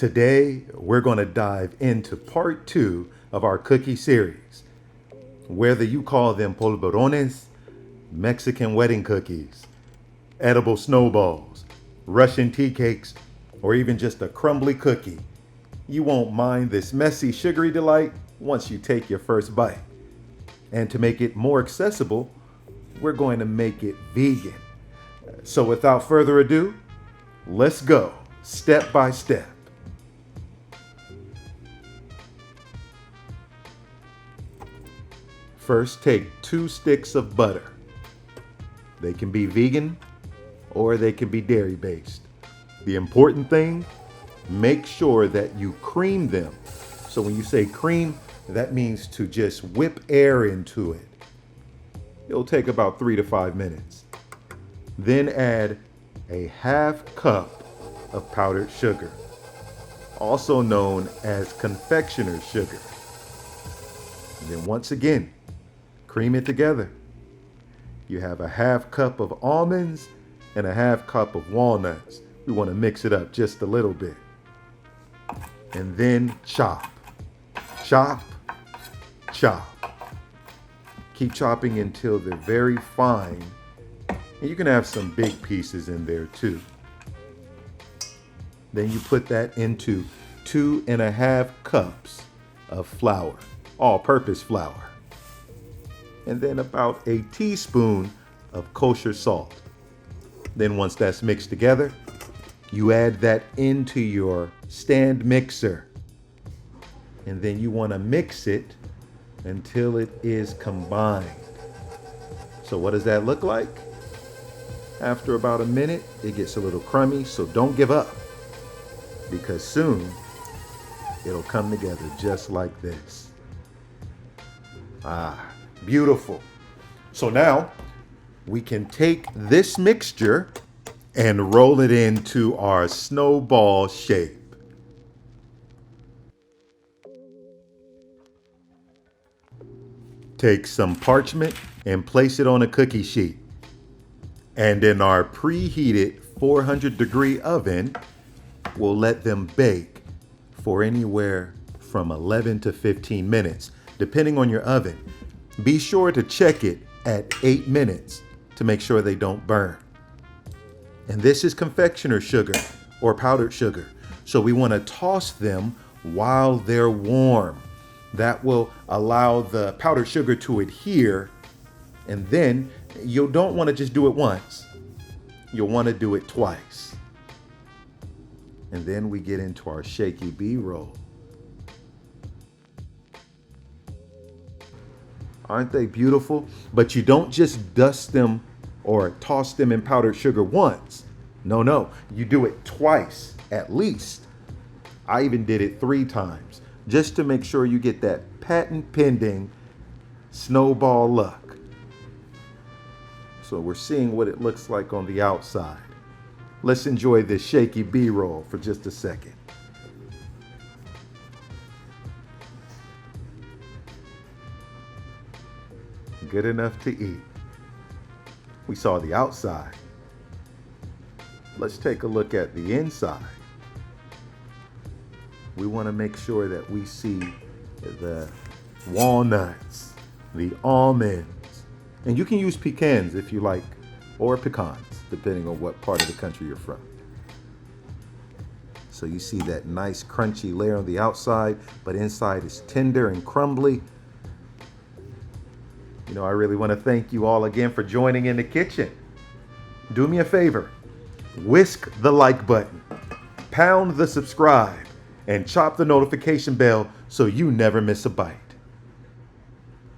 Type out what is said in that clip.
Today, we're going to dive into part 2 of our cookie series. Whether you call them polvorones, Mexican wedding cookies, edible snowballs, Russian tea cakes, or even just a crumbly cookie, you won't mind this messy, sugary delight once you take your first bite. And to make it more accessible, we're going to make it vegan. So without further ado, let's go step by step. First, take 2 sticks of butter. They can be vegan or they can be dairy based. The important thing, make sure that you cream them. So when you say cream, that means to just whip air into it. It'll take about 3 to 5 minutes. Then add a 1/2 cup of powdered sugar, also known as confectioner's sugar. And then once again, cream it together. You have a 1/2 cup of almonds and a 1/2 cup of walnuts. We want to mix it up just a little bit. And then chop, chop, chop. Keep chopping until they're very fine. And you can have some big pieces in there too. Then you put that into 2.5 cups of flour, all-purpose flour. And then about a teaspoon of kosher salt. Then once that's mixed together, you add that into your stand mixer. And then you want to mix it until it is combined. So what does that look like? After about a minute, it gets a little crummy, so don't give up, because soon it'll come together just like this. Ah, beautiful. So now we can take this mixture and roll it into our snowball shape. Take some parchment and place it on a cookie sheet. And in our preheated 400-degree oven, we'll let them bake for anywhere from 11 to 15 minutes, depending on your oven. Be sure to check it at 8 minutes to make sure they don't burn. And this is confectioner's sugar or powdered sugar. So we want to toss them while they're warm. That will allow the powdered sugar to adhere. And then you don't want to just do it once. You'll want to do it twice. And then we get into our shaky B-roll. Aren't they beautiful? But you don't just dust them or toss them in powdered sugar once. No, you do it twice at least. I even did it 3 times just to make sure you get that patent pending snowball look. So we're seeing what it looks like on the outside. Let's enjoy this shaky B-roll for just a second. Good enough to eat. We saw the outside. Let's take a look at the inside. We want to make sure that we see the walnuts, the almonds, and you can use pecans if you like, or pecans, depending on what part of the country you're from. So you see that nice crunchy layer on the outside, but inside is tender and crumbly. You know, I really want to thank you all again for joining in the kitchen. Do me a favor, whisk the like button, pound the subscribe, and chop the notification bell so you never miss a bite.